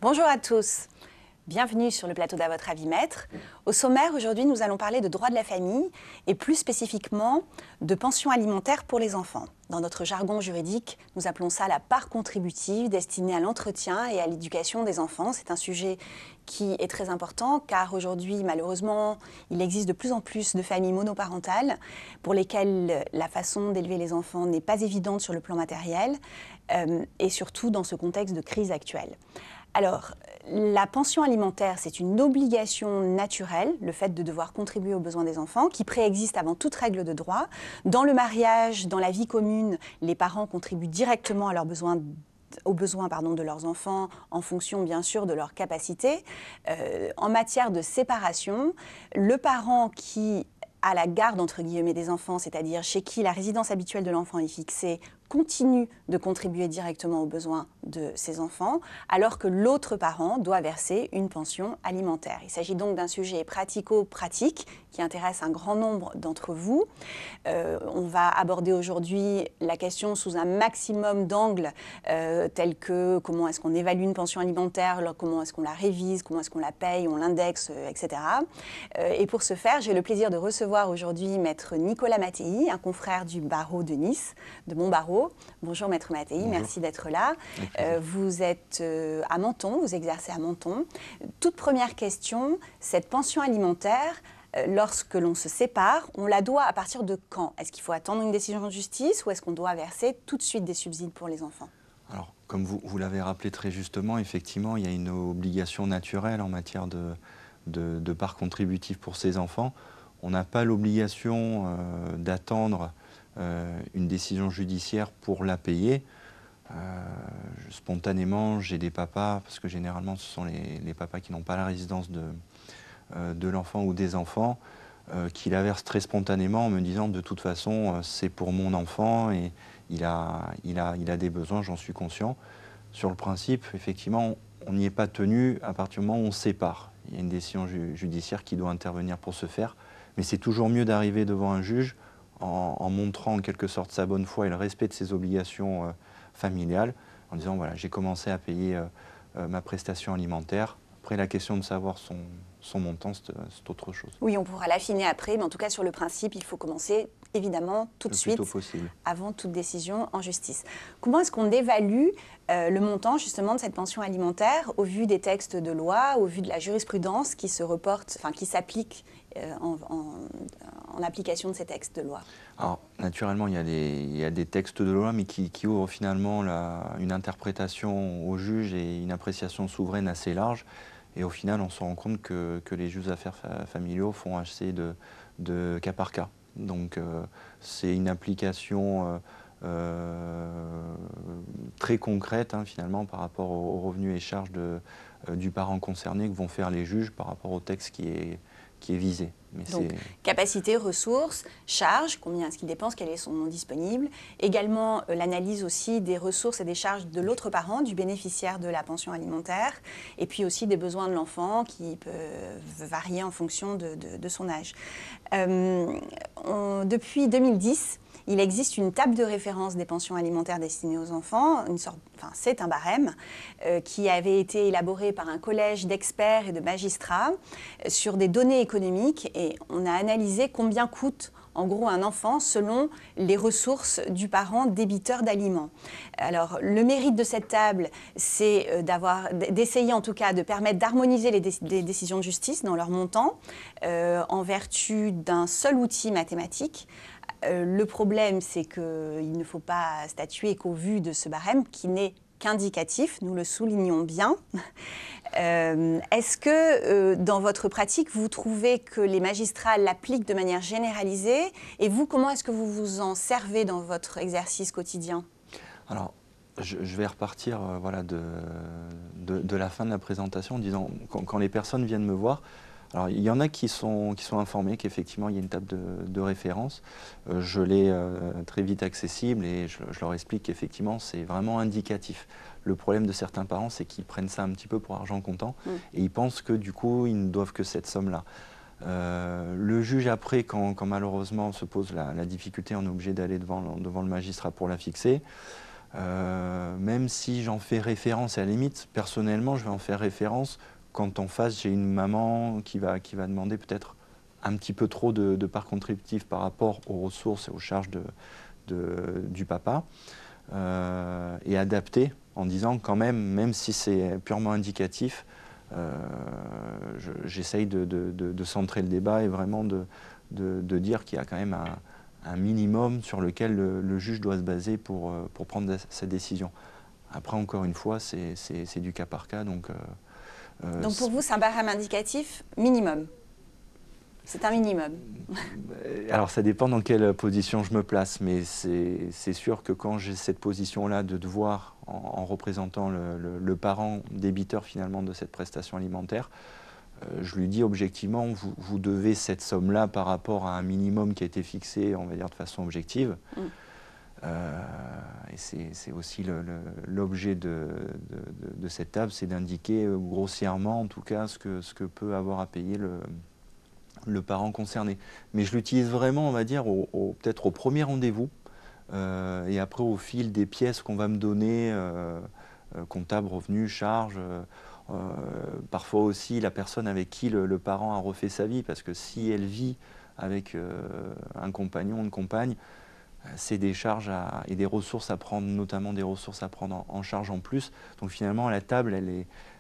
Bonjour à tous, bienvenue sur le plateau d'À votre avis maître. Au sommaire, aujourd'hui, nous allons parler de droit de la famille et plus spécifiquement de pension alimentaire pour les enfants. Dans notre jargon juridique, nous appelons ça la part contributive destinée à l'entretien et à l'éducation des enfants. C'est un sujet qui est très important car aujourd'hui, malheureusement, il existe de plus en plus de familles monoparentales pour lesquelles la façon d'élever les enfants n'est pas évidente sur le plan matériel et surtout dans ce contexte de crise actuelle. Alors, la pension alimentaire, c'est une obligation naturelle, le fait de devoir contribuer aux besoins des enfants, qui préexiste avant toute règle de droit. Dans le mariage, dans la vie commune, les parents contribuent directement à leurs besoins de leurs enfants en fonction bien sûr de leurs capacités. En matière de séparation, le parent qui a la garde entre guillemets des enfants, c'est-à-dire chez qui la résidence habituelle de l'enfant est fixée, continue de contribuer directement aux besoins de ses enfants, alors que l'autre parent doit verser une pension alimentaire. Il s'agit donc d'un sujet pratico-pratique qui intéresse un grand nombre d'entre vous. On va aborder aujourd'hui la question sous un maximum d'angles, tels que comment est-ce qu'on évalue une pension alimentaire, comment est-ce qu'on la révise, comment est-ce qu'on la paye, on l'indexe, etc. Et pour ce faire, j'ai le plaisir de recevoir aujourd'hui Maître Nicolas Mattei, un confrère du barreau de Nice, de mon barreau. Bonjour Maître Mattei, bonjour. Merci d'être là. Vous êtes à Menton, vous exercez à Menton. Toute première question, cette pension alimentaire, lorsque l'on se sépare, on la doit à partir de quand? Est-ce qu'il faut attendre une décision de justice ou est-ce qu'on doit verser tout de suite des subsides pour les enfants? Alors, comme vous l'avez rappelé très justement, effectivement, il y a une obligation naturelle en matière de part contributive pour ces enfants. On n'a pas l'obligation d'attendre une décision judiciaire pour la payer. Spontanément, j'ai des papas, parce que généralement ce sont les papas qui n'ont pas la résidence de l'enfant ou des enfants, qui la versent très spontanément en me disant de toute façon c'est pour mon enfant et il a des besoins, j'en suis conscient. Sur le principe, effectivement, on n'y est pas tenu à partir du moment où on se sépare. Il y a une décision judiciaire qui doit intervenir pour ce faire, mais c'est toujours mieux d'arriver devant un juge en montrant en quelque sorte sa bonne foi et le respect de ses obligations familiales, en disant voilà, j'ai commencé à payer ma prestation alimentaire. Après, la question de savoir son montant, c'est autre chose. Oui, on pourra l'affiner après, mais en tout cas, sur le principe, il faut commencer évidemment tout de suite, avant toute décision en justice. Comment est-ce qu'on évalue le montant justement de cette pension alimentaire au vu des textes de loi, au vu de la jurisprudence qui se reporte, enfin qui s'applique en application de ces textes de loi? Alors, naturellement, il y a des textes de loi, mais qui ouvrent finalement une interprétation au juge et une appréciation souveraine assez large. Et au final, on se rend compte que les juges d'affaires familiaux font assez de cas par cas. Donc, c'est une application très concrète, hein, finalement, par rapport aux revenus et charges du parent concerné que vont faire les juges par rapport au texte qui est visé. Mais donc, capacité, ressources, charges, combien est-ce qu'ils dépensent, quels sont disponibles. Également, l'analyse aussi des ressources et des charges de l'autre parent, du bénéficiaire de la pension alimentaire, et puis aussi des besoins de l'enfant qui peuvent varier en fonction de son âge. Depuis 2010, il existe une table de référence des pensions alimentaires destinées aux enfants, c'est un barème qui avait été élaboré par un collège d'experts et de magistrats sur des données économiques et on a analysé combien coûte en gros un enfant selon les ressources du parent débiteur d'aliments. Alors le mérite de cette table, c'est d'essayer en tout cas de permettre d'harmoniser les décisions de justice dans leur montant en vertu d'un seul outil mathématique. Le problème, c'est qu'il ne faut pas statuer qu'au vu de ce barème, qui n'est qu'indicatif, nous le soulignons bien. Est-ce que dans votre pratique, vous trouvez que les magistrats l'appliquent de manière généralisée? Et vous, comment est-ce que vous vous en servez dans votre exercice quotidien? Alors, je vais repartir voilà, de la fin de la présentation en disant, quand les personnes viennent me voir, alors, il y en a qui sont informés qu'effectivement il y a une table de référence. Je l'ai très vite accessible et je leur explique qu'effectivement c'est vraiment indicatif. Le problème de certains parents, c'est qu'ils prennent ça un petit peu pour argent comptant et ils pensent que du coup ils ne doivent que cette somme-là. Le juge après, quand malheureusement se pose la difficulté, on est obligé d'aller devant le magistrat pour la fixer. Même si j'en fais référence, à la limite, personnellement, je vais en faire référence quand en face j'ai une maman qui va demander peut-être un petit peu trop de parts contributives par rapport aux ressources et aux charges du papa, et adapter en disant quand même si c'est purement indicatif, j'essaye de centrer le débat et vraiment de dire qu'il y a quand même un minimum sur lequel le juge doit se baser pour prendre sa décision. Après, encore une fois, c'est du cas par cas. Donc pour vous, c'est un barème indicatif minimum? C'est un minimum. Alors, ça dépend dans quelle position je me place, mais c'est sûr que quand j'ai cette position-là de devoir, en représentant le parent débiteur finalement de cette prestation alimentaire, je lui dis objectivement, vous devez cette somme-là par rapport à un minimum qui a été fixé, on va dire, de façon objective. Et c'est aussi l'objet de cette table, c'est d'indiquer grossièrement, en tout cas, ce que peut avoir à payer le parent concerné. Mais je l'utilise vraiment, on va dire, peut-être au premier rendez-vous, et après au fil des pièces qu'on va me donner, comptable, revenus, charges, parfois aussi la personne avec qui le parent a refait sa vie, parce que si elle vit avec un compagnon, une compagne, c'est des charges et des ressources à prendre, notamment des ressources à prendre en charge en plus. Donc finalement, la table,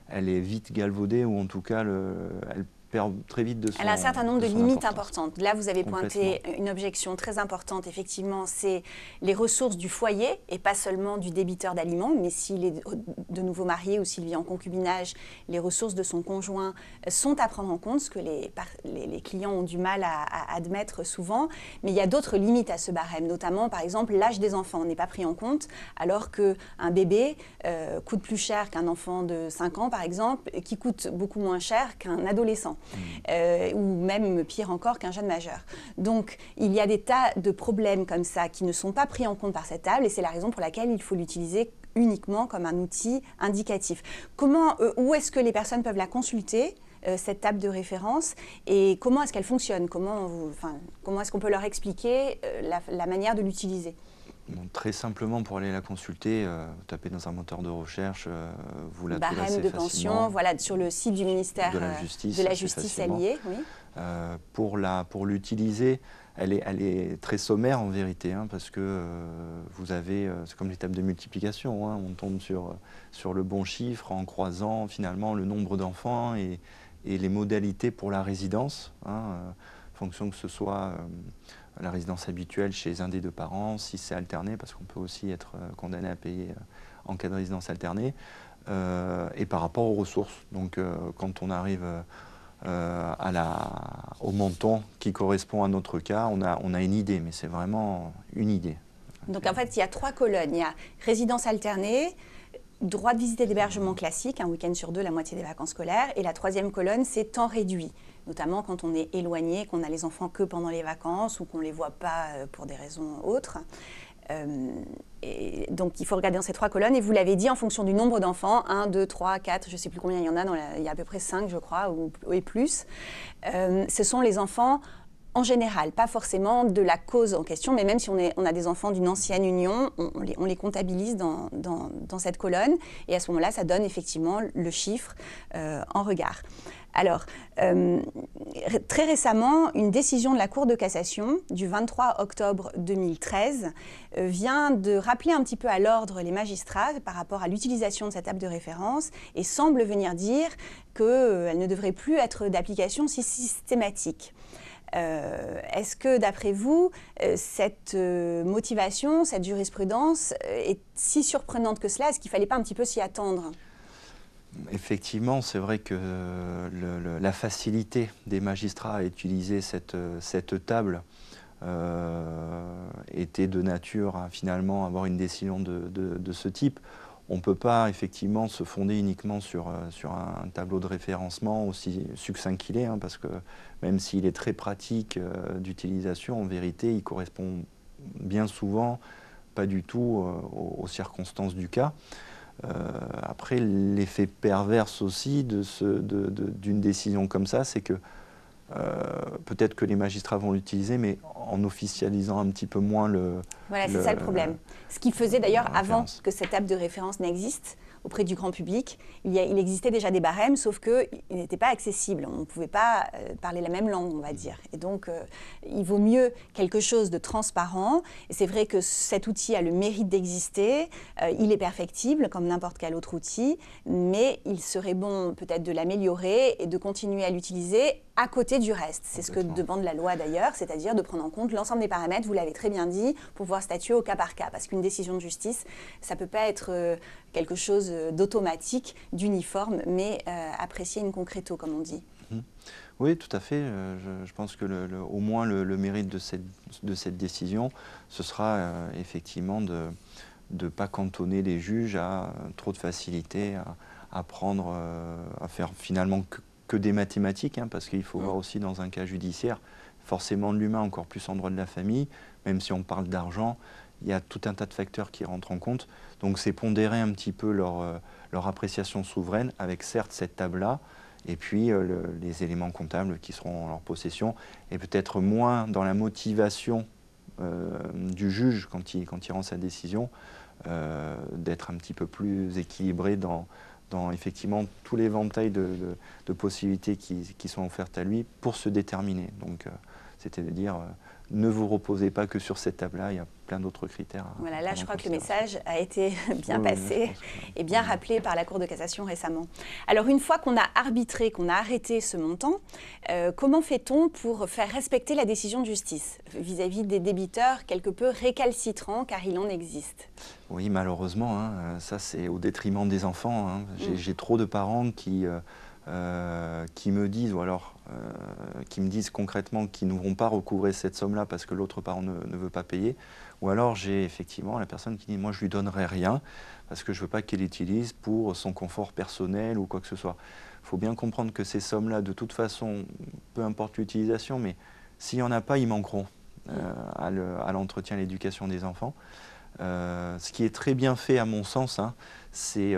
elle est vite galvaudée, ou en tout cas, elle perd très vite de son. Elle a un certain nombre de limites importantes. Là, vous avez pointé Complètement. une objection très importante, effectivement, c'est les ressources du foyer, et pas seulement du débiteur d'aliments, mais s'il est de nouveau marié ou s'il vit en concubinage, les ressources de son conjoint sont à prendre en compte, ce que les clients ont du mal à admettre souvent. Mais il y a d'autres limites à ce barème, notamment, par exemple, l'âge des enfants n'est pas pris en compte, alors qu'un bébé coûte plus cher qu'un enfant de 5 ans, par exemple, qui coûte beaucoup moins cher qu'un adolescent. Ou même pire encore qu'un jeune majeur. Donc il y a des tas de problèmes comme ça qui ne sont pas pris en compte par cette table, et c'est la raison pour laquelle il faut l'utiliser uniquement comme un outil indicatif. Où est-ce que les personnes peuvent la consulter, cette table de référence, et comment est-ce qu'elle fonctionne? Comment est-ce qu'on peut leur expliquer la manière de l'utiliser? Bon, très simplement, pour aller la consulter, vous tapez dans un moteur de recherche, vous la trouvez assez Barème de facilement. pension, voilà, sur le site du ministère de la Justice alliée. Oui. Pour l'utiliser, elle est très sommaire en vérité, hein, parce que vous avez, c'est comme les tables de multiplication, hein, on tombe sur le bon chiffre en croisant finalement le nombre d'enfants et les modalités pour la résidence, hein, en fonction que ce soit la résidence habituelle chez un des deux parents, si c'est alterné, parce qu'on peut aussi être condamné à payer en cas de résidence alternée, et par rapport aux ressources. Donc quand on arrive au montant qui correspond à notre cas, on a une idée, mais c'est vraiment une idée. Donc en fait, il y a 3 colonnes. Il y a résidence alternée, droit de visite et d'hébergement classique, un week-end sur 2, la moitié des vacances scolaires. Et la 3e colonne, c'est temps réduit, notamment quand on est éloigné, qu'on a les enfants que pendant les vacances ou qu'on ne les voit pas pour des raisons autres. Et donc il faut regarder dans ces 3 colonnes, et vous l'avez dit, en fonction du nombre d'enfants, 1, 2, 3, 4, je ne sais plus combien il y en a, il y a à peu près 5 je crois, et plus, ce sont les enfants en général, pas forcément de la cause en question, mais même si on a des enfants d'une ancienne union, on les comptabilise dans cette colonne, et à ce moment-là, ça donne effectivement le chiffre en regard. Alors, très récemment, une décision de la Cour de cassation du 23 octobre 2013 vient de rappeler un petit peu à l'ordre les magistrats par rapport à l'utilisation de cette table de référence, et semble venir dire qu'elle ne devrait plus être d'application si systématique. Est-ce que, d'après vous, cette motivation, cette jurisprudence est si surprenante que cela? Est-ce qu'il ne fallait pas un petit peu s'y attendre? Effectivement, c'est vrai que la facilité des magistrats à utiliser cette table était de nature à finalement avoir une décision de ce type. On ne peut pas effectivement se fonder uniquement sur un tableau de référencement aussi succinct qu'il est, hein, parce que même s'il est très pratique d'utilisation, en vérité, il correspond bien souvent pas du tout aux circonstances du cas. Après, l'effet pervers aussi d'une décision comme ça, c'est que peut-être que les magistrats vont l'utiliser, mais en officialisant un petit peu moins le... Voilà, c'est ça le problème. Ce qui faisait d'ailleurs avant que cette table de référence n'existe auprès du grand public, il existait déjà des barèmes, sauf qu'ils n'étaient pas accessibles. On ne pouvait pas parler la même langue, on va dire. Et donc, il vaut mieux quelque chose de transparent. Et c'est vrai que cet outil a le mérite d'exister. Il est perfectible, comme n'importe quel autre outil, mais il serait bon peut-être de l'améliorer et de continuer à l'utiliser à côté du reste. C'est ce que demande la loi d'ailleurs, c'est-à-dire de prendre en compte l'ensemble des paramètres, vous l'avez très bien dit, pour pouvoir statuer au cas par cas. Parce qu'une décision de justice, ça ne peut pas être quelque chose d'automatique, d'uniforme, mais apprécier in concreto, comme on dit. Oui, tout à fait. Je pense que au moins le mérite de cette décision, ce sera effectivement de ne pas cantonner les juges à trop de facilité à prendre, à faire finalement que des mathématiques, hein, parce qu'il faut voir aussi dans un cas judiciaire, forcément de l'humain, encore plus en droit de la famille, même si on parle d'argent, il y a tout un tas de facteurs qui rentrent en compte. Donc c'est pondérer un petit peu leur appréciation souveraine, avec certes cette table-là, et puis les éléments comptables qui seront en leur possession, et peut-être moins dans la motivation du juge quand il rend sa décision, d'être un petit peu plus équilibré dans effectivement tout l'éventail de possibilités qui sont offertes à lui pour se déterminer. Donc, c'est-à-dire, ne vous reposez pas que sur cette table-là, il y a plein d'autres critères. Voilà, là, je crois que le message a été bien passé et bien rappelé par la Cour de cassation récemment. Alors, une fois qu'on a arbitré, qu'on a arrêté ce montant, comment fait-on pour faire respecter la décision de justice vis-à-vis des débiteurs quelque peu récalcitrants, car il en existe? Oui, malheureusement, hein, ça c'est au détriment des enfants. Hein. J'ai trop de parents qui me disent, ou alors qui me disent concrètement qu'ils ne vont pas recouvrer cette somme-là parce que l'autre parent ne veut pas payer. Ou alors j'ai effectivement la personne qui dit, moi je ne lui donnerai rien parce que je ne veux pas qu'elle l'utilise pour son confort personnel ou quoi que ce soit. Il faut bien comprendre que ces sommes-là, de toute façon, peu importe l'utilisation, mais s'il n'y en a pas, ils manqueront à l'entretien et l'éducation des enfants. Ce qui est très bien fait à mon sens, hein, c'est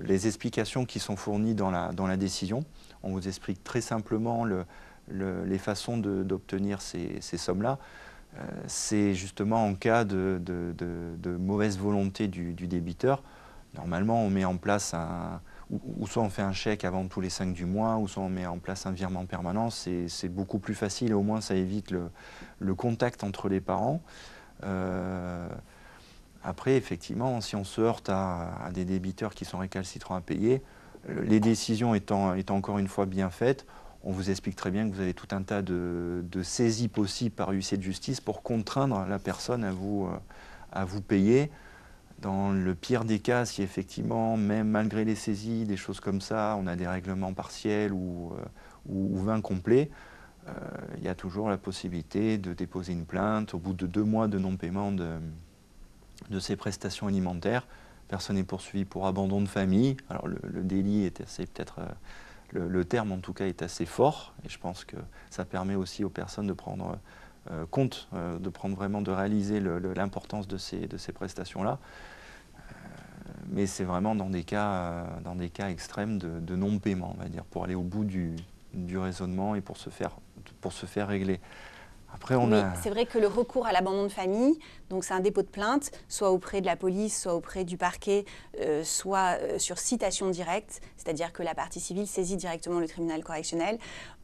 les explications qui sont fournies dans la décision. On vous explique très simplement les façons d'obtenir ces sommes-là. C'est justement en cas de mauvaise volonté du débiteur. Normalement, on met en place ou soit on fait un chèque avant tous les 5 du mois, ou soit on met en place un virement permanent. C'est beaucoup plus facile et au moins ça évite le contact entre les parents. Après, effectivement, si on se heurte à des débiteurs qui sont récalcitrants à payer, les décisions étant encore une fois bien faites, on vous explique très bien que vous avez tout un tas de saisies possibles par huissier de justice pour contraindre la personne à vous payer. Dans le pire des cas, si effectivement, même malgré les saisies, des choses comme ça, on a des règlements partiels ou 20 complets, il y a toujours la possibilité de déposer une plainte au bout de 2 mois de non-paiement de ces prestations alimentaires. Personne n'est poursuivi pour abandon de famille. Alors le délit est assez, peut-être, le terme en tout cas est assez fort, et je pense que ça permet aussi aux personnes de prendre compte, de réaliser l'importance de ces prestations-là. Mais c'est vraiment dans des cas extrêmes de non-paiement, on va dire, pour aller au bout du raisonnement et pour se faire régler. Après, c'est vrai que le recours à l'abandon de famille, donc c'est un dépôt de plainte, soit auprès de la police, soit auprès du parquet, soit sur citation directe, c'est-à-dire que la partie civile saisit directement le tribunal correctionnel.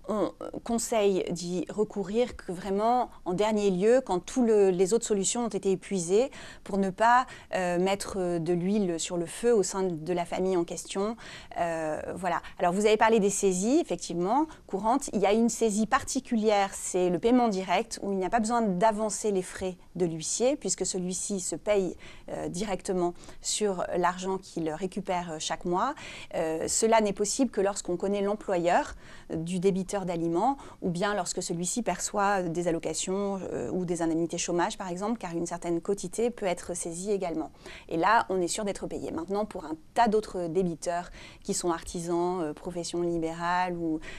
On conseille d'y recourir que vraiment en dernier lieu, quand tous les autres solutions ont été épuisées, pour ne pas mettre de l'huile sur le feu au sein de la famille en question. Voilà. Alors vous avez parlé des saisies, effectivement, courantes. Il y a une saisie particulière, c'est le paiement direct, où il n'y a pas besoin d'avancer les frais de l'huissier, puisque celui-ci se paye directement sur l'argent qu'il récupère chaque mois. Cela n'est possible que lorsqu'on connaît l'employeur du débiteur d'aliments, ou bien lorsque celui-ci perçoit des allocations ou des indemnités chômage, par exemple, car une certaine quotité peut être saisie également. Et là, on est sûr d'être payé. Maintenant, pour un tas d'autres débiteurs qui sont artisans, professions libérales,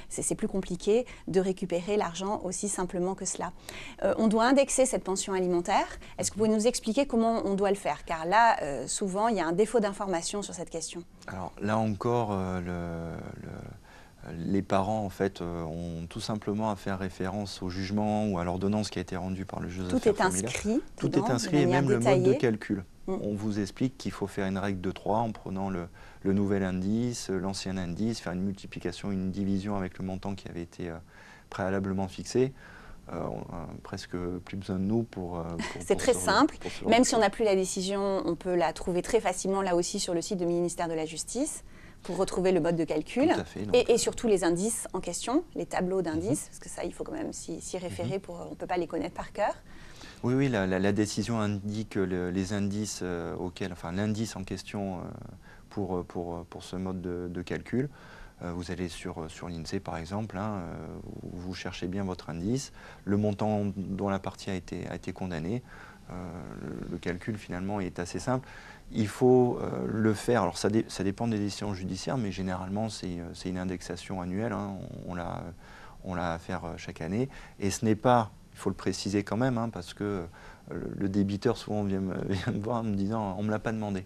c'est plus compliqué de récupérer l'argent aussi simplement que cela. On doit indexer cette pension alimentaire. Est-ce que vous pouvez nous expliquer comment on doit le faire? Car là, souvent, il y a un défaut d'information sur cette question. Alors là encore, Les parents, en fait, ont tout simplement à faire référence au jugement ou à l'ordonnance qui a été rendue par le juge des affaires familiales. Tout est inscrit et même le mode de calcul. On vous explique qu'il faut faire une règle de 3 en prenant le nouvel indice, l'ancien indice, faire une multiplication, une division avec le montant qui avait été préalablement fixé. On a presque plus besoin de nous pour c'est très simple. Même si on n'a plus la décision, on peut la trouver très facilement là aussi sur le site du ministère de la Justice pour retrouver le mode de calcul et surtout les indices en question, les tableaux d'indices, parce que ça, il faut quand même s'y référer, on ne peut pas les connaître par cœur. Oui, la décision indique les indices enfin l'indice en question pour ce mode de calcul. Vous allez sur l'INSEE par exemple, vous cherchez bien votre indice, le montant dont la partie a été condamnée. Le calcul finalement est assez simple. Il faut le faire, alors ça dépend des décisions judiciaires, mais généralement c'est une indexation annuelle, on l'a à faire chaque année. Et ce n'est pas, il faut le préciser quand même, parce que le débiteur souvent vient me voir en me disant « on ne me l'a pas demandé ».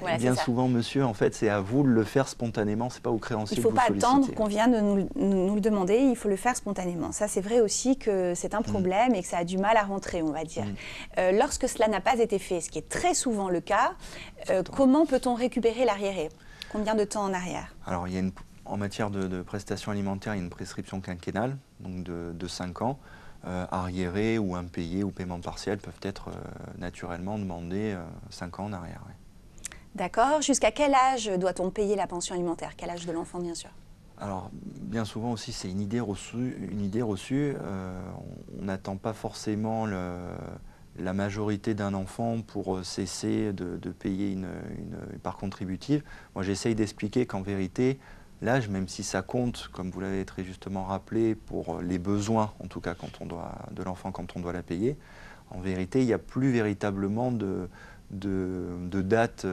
Voilà, bien souvent, monsieur, en fait, c'est à vous de le faire spontanément, c'est pas au créancier de vous solliciter. Il ne faut pas attendre qu'on vienne de nous le demander, il faut le faire spontanément. Ça, c'est vrai aussi que c'est un problème et que ça a du mal à rentrer, on va dire. Lorsque cela n'a pas été fait, ce qui est très souvent le cas, comment peut-on récupérer l'arriéré? Combien de temps en arrière? Alors, en matière de prestations alimentaires, il y a une prescription quinquennale, donc de 5 ans. Arriérés ou impayés ou paiement partiel peuvent être naturellement demandés 5 ans en arrière. Ouais. D'accord. Jusqu'à quel âge doit-on payer la pension alimentaire? Quel âge de l'enfant, bien sûr? Alors, bien souvent aussi, c'est une idée reçue. On n'attend pas forcément la majorité d'un enfant pour cesser de payer une part contributive. Moi, j'essaye d'expliquer qu'en vérité, l'âge, même si ça compte, comme vous l'avez très justement rappelé, pour les besoins, en tout cas de l'enfant quand on doit la payer, en vérité, il n'y a plus véritablement de date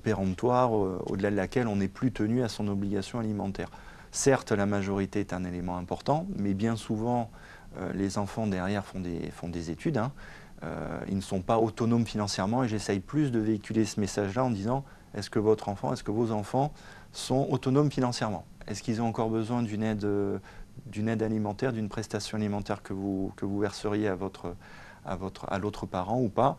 péremptoire au-delà de laquelle on n'est plus tenu à son obligation alimentaire. Certes, la majorité est un élément important, mais bien souvent, les enfants derrière font des études. Ils ne sont pas autonomes financièrement et j'essaye plus de véhiculer ce message-là en disant est-ce que votre enfant, est-ce que vos enfants sont autonomes financièrement? Est-ce qu'ils ont encore besoin d'une aide alimentaire, d'une prestation alimentaire que vous verseriez à l'autre parent ou pas?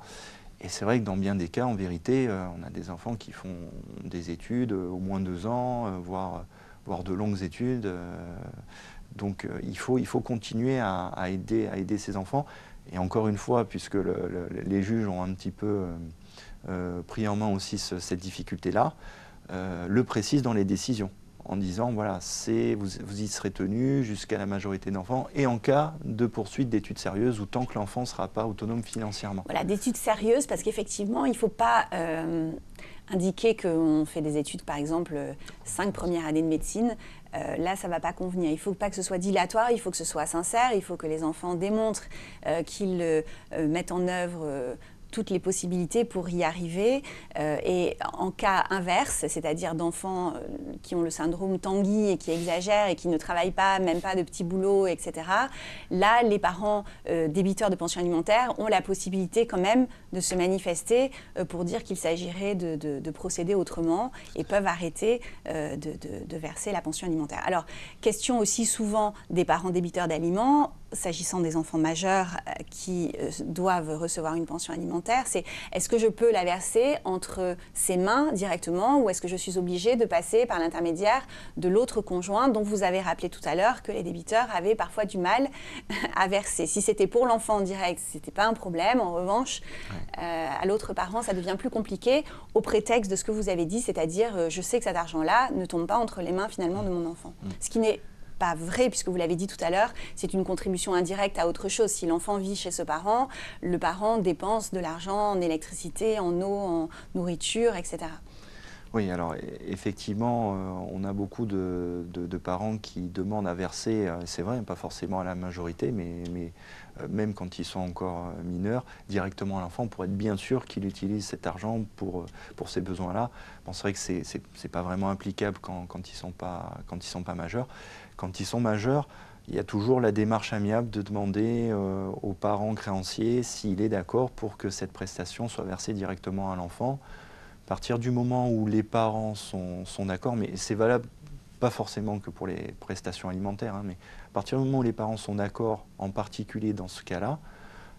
Et c'est vrai que dans bien des cas, en vérité, on a des enfants qui font des études, au moins 2 ans, voire de longues études. Donc il faut continuer à aider ces enfants. Et encore une fois, puisque les juges ont un petit peu pris en main aussi cette difficulté-là, le précise dans les décisions, en disant voilà, vous y serez tenu jusqu'à la majorité d'enfants et en cas de poursuite d'études sérieuses ou tant que l'enfant ne sera pas autonome financièrement. Voilà, d'études sérieuses parce qu'effectivement, il ne faut pas indiquer qu'on fait des études, par exemple, 5 premières années de médecine. Là, ça ne va pas convenir. Il ne faut pas que ce soit dilatoire, il faut que ce soit sincère, il faut que les enfants démontrent qu'ils mettent en œuvre toutes les possibilités pour y arriver. Et en cas inverse, c'est-à-dire d'enfants qui ont le syndrome Tanguy et qui exagèrent et qui ne travaillent pas, même pas de petits boulots, etc., là, les parents débiteurs de pension alimentaire ont la possibilité quand même de se manifester pour dire qu'il s'agirait de procéder autrement et peuvent arrêter de verser la pension alimentaire. Alors, question aussi souvent des parents débiteurs d'aliments, s'agissant des enfants majeurs qui doivent recevoir une pension alimentaire, c'est est-ce que je peux la verser entre ses mains directement ou est-ce que je suis obligée de passer par l'intermédiaire de l'autre conjoint dont vous avez rappelé tout à l'heure que les débiteurs avaient parfois du mal à verser. Si c'était pour l'enfant en direct, ce n'était pas un problème. En revanche, à l'autre parent, ça devient plus compliqué au prétexte de ce que vous avez dit, c'est-à-dire je sais que cet argent-là ne tombe pas entre les mains finalement de mon enfant. Ce qui n'est pas vrai, puisque vous l'avez dit tout à l'heure, c'est une contribution indirecte à autre chose. Si l'enfant vit chez ce parent, le parent dépense de l'argent en électricité, en eau, en nourriture, etc. Oui, alors effectivement, on a beaucoup de parents qui demandent à verser, c'est vrai, pas forcément à la majorité, mais même quand ils sont encore mineurs, directement à l'enfant pour être bien sûr qu'il utilise cet argent pour ces besoins-là. Bon, c'est vrai que c'est pas vraiment applicable quand ils sont pas majeurs. Quand ils sont majeurs, il y a toujours la démarche amiable de demander aux parents créanciers s'il est d'accord pour que cette prestation soit versée directement à l'enfant. À partir du moment où les parents sont d'accord, mais c'est valable pas forcément que pour les prestations alimentaires, hein, mais à partir du moment où les parents sont d'accord, en particulier dans ce cas-là,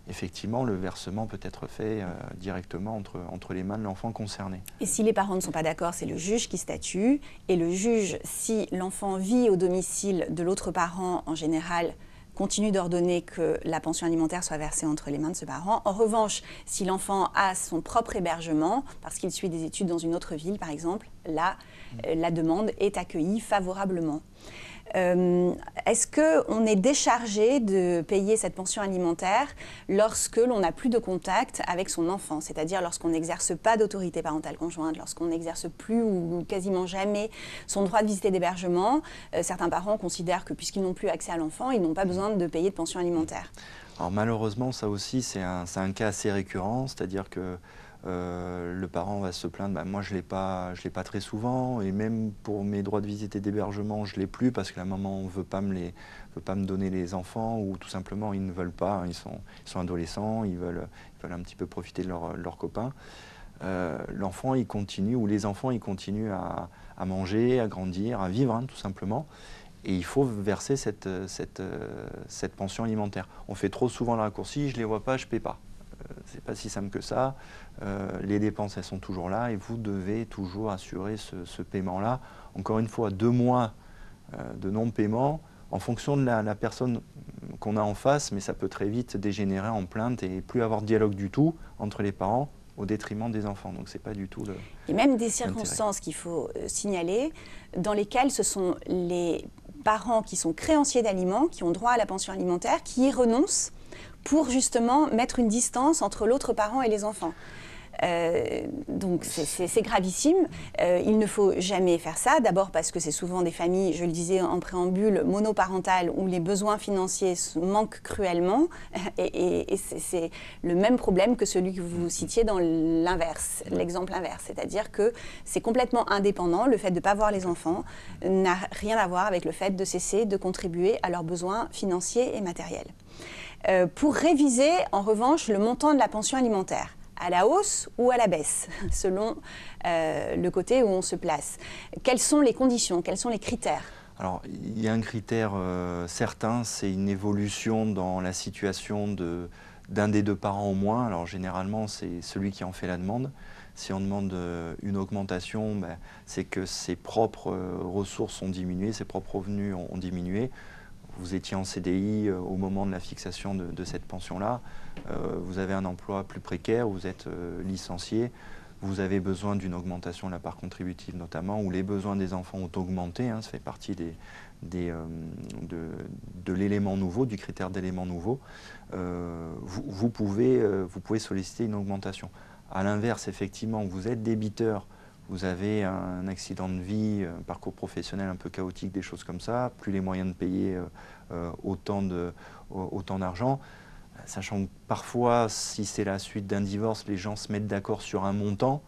effectivement, le versement peut être fait directement entre les mains de l'enfant concerné. Et si les parents ne sont pas d'accord, c'est le juge qui statue. Et le juge, si l'enfant vit au domicile de l'autre parent, en général, continue d'ordonner que la pension alimentaire soit versée entre les mains de ce parent. En revanche, si l'enfant a son propre hébergement, parce qu'il suit des études dans une autre ville, par exemple, là, la demande est accueillie favorablement. Est-ce qu'on est déchargé de payer cette pension alimentaire lorsque l'on n'a plus de contact avec son enfant, c'est-à-dire lorsqu'on n'exerce pas d'autorité parentale conjointe, lorsqu'on n'exerce plus ou quasiment jamais son droit de visiter d'hébergement? Certains parents considèrent que puisqu'ils n'ont plus accès à l'enfant, ils n'ont pas besoin de payer de pension alimentaire. Alors malheureusement, ça aussi, c'est un cas assez récurrent, c'est-à-dire que le parent va se plaindre, bah, moi je l'ai pas très souvent, et même pour mes droits de visite et d'hébergement, je ne l'ai plus parce que la maman ne veut pas me donner les enfants, ou tout simplement ils ne veulent pas, ils sont adolescents, ils veulent un petit peu profiter de leurs copains. L'enfant il continue, ou les enfants ils continuent à manger, à grandir, à vivre, hein, tout simplement. Et il faut verser cette pension alimentaire. On fait trop souvent le raccourci, je ne les vois pas, je ne paie pas. C'est pas si simple que ça. Les dépenses, elles sont toujours là et vous devez toujours assurer ce paiement-là. Encore une fois, 2 mois de non-paiement en fonction de la personne qu'on a en face, mais ça peut très vite dégénérer en plainte et plus avoir de dialogue du tout entre les parents au détriment des enfants. Donc c'est pas du tout Il y a même des circonstances qu'il faut signaler dans lesquelles ce sont les parents qui sont créanciers d'aliments, qui ont droit à la pension alimentaire, qui y renoncent pour justement mettre une distance entre l'autre parent et les enfants. Donc c'est gravissime. Il ne faut jamais faire ça. D'abord parce que c'est souvent des familles, je le disais en préambule, monoparentales où les besoins financiers manquent cruellement. Et c'est le même problème que celui que vous citiez dans l'inverse, l'exemple inverse. C'est-à-dire que c'est complètement indépendant. Le fait de ne pas voir les enfants n'a rien à voir avec le fait de cesser de contribuer à leurs besoins financiers et matériels. Pour réviser, en revanche, le montant de la pension alimentaire, à la hausse ou à la baisse, selon le côté où on se place. Quelles sont les conditions, quels sont les critères? Alors, il y a un critère certain, c'est une évolution dans la situation d'un des 2 parents au moins. Alors, généralement, c'est celui qui en fait la demande. Si on demande une augmentation, ben, c'est que ses propres ressources ont diminué, ses propres revenus ont diminué. Vous étiez en CDI au moment de la fixation de cette pension-là, vous avez un emploi plus précaire, vous êtes licencié, vous avez besoin d'une augmentation de la part contributive notamment, où les besoins des enfants ont augmenté, hein, ça fait partie de l'élément nouveau, du critère d'élément nouveau, vous pouvez solliciter une augmentation. À l'inverse, effectivement, vous êtes débiteur, vous avez un accident de vie, un parcours professionnel un peu chaotique, des choses comme ça, plus les moyens de payer autant d'argent, sachant que parfois, si c'est la suite d'un divorce, les gens se mettent d'accord sur un montant,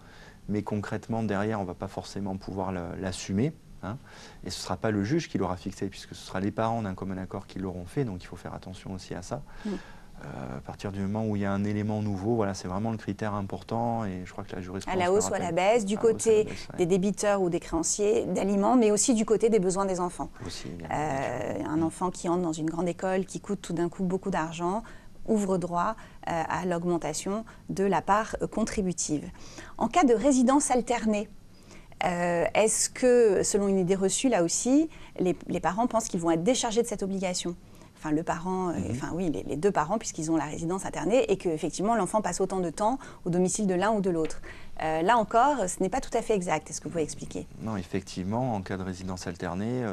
mais concrètement, derrière, on ne va pas forcément pouvoir l'assumer. Hein, et ce ne sera pas le juge qui l'aura fixé, puisque ce sera les parents d'un commun accord qui l'auront fait, donc il faut faire attention aussi à ça. À partir du moment où il y a un élément nouveau, voilà, c'est vraiment le critère important, et je crois que la jurisprudence... À la hausse ou à la baisse, du côté des débiteurs ou des créanciers d'aliments, mais aussi du côté des besoins des enfants. Aussi, un enfant qui entre dans une grande école, qui coûte tout d'un coup beaucoup d'argent, ouvre droit à l'augmentation de la part contributive. En cas de résidence alternée, est-ce que, selon une idée reçue, là aussi, les parents pensent qu'ils vont être déchargés de cette obligation? Enfin, le parent, oui, les 2 parents, puisqu'ils ont la résidence alternée, et qu'effectivement, l'enfant passe autant de temps au domicile de l'un ou de l'autre. Là encore, ce n'est pas tout à fait exact. Est-ce que vous pouvez expliquer? Non, effectivement, en cas de résidence alternée,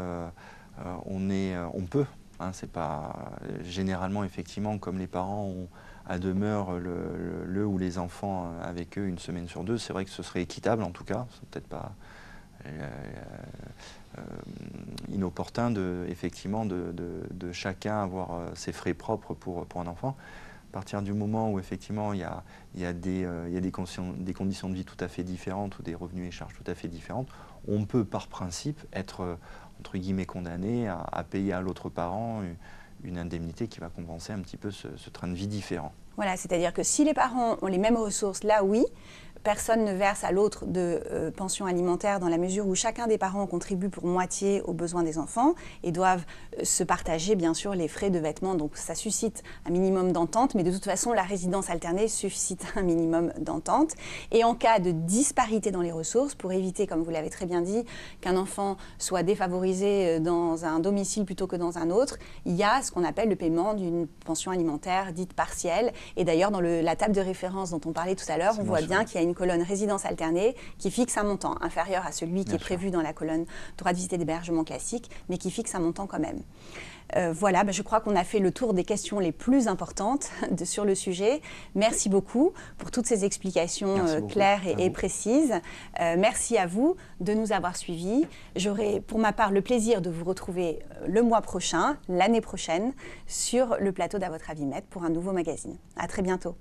on peut. Hein, c'est pas généralement, effectivement, comme les parents ont à demeure le ou les enfants avec eux 1 semaine sur 2, c'est vrai que ce serait équitable en tout cas, c'est peut-être pas inopportun effectivement de chacun avoir ses frais propres pour un enfant. À partir du moment où effectivement il y a des conditions de vie tout à fait différentes ou des revenus et charges tout à fait différentes, on peut par principe être entre guillemets condamné à payer à l'autre parent une indemnité qui va compenser un petit peu ce train de vie différent. Voilà, c'est-à-dire que si les parents ont les mêmes ressources, là oui, personne ne verse à l'autre de pension alimentaire dans la mesure où chacun des parents contribue pour moitié aux besoins des enfants et doivent se partager bien sûr les frais de vêtements. Donc ça suscite un minimum d'entente, mais de toute façon la résidence alternée suscite un minimum d'entente. Et en cas de disparité dans les ressources, pour éviter, comme vous l'avez très bien dit, qu'un enfant soit défavorisé dans un domicile plutôt que dans un autre, il y a ce qu'on appelle le paiement d'une pension alimentaire dite partielle. Et d'ailleurs dans la table de référence dont on parlait tout à l'heure, on voit bien qu'il y a une colonne résidence alternée qui fixe un montant inférieur à celui qui est prévu dans la colonne droit de visite et d'hébergement classique, mais qui fixe un montant quand même. Voilà, je crois qu'on a fait le tour des questions les plus importantes sur le sujet. Merci beaucoup pour toutes ces explications claires et précises. Merci à vous de nous avoir suivis. J'aurai pour ma part le plaisir de vous retrouver le mois prochain, l'année prochaine, sur le plateau d'À votre avis maître pour un nouveau magazine. À très bientôt.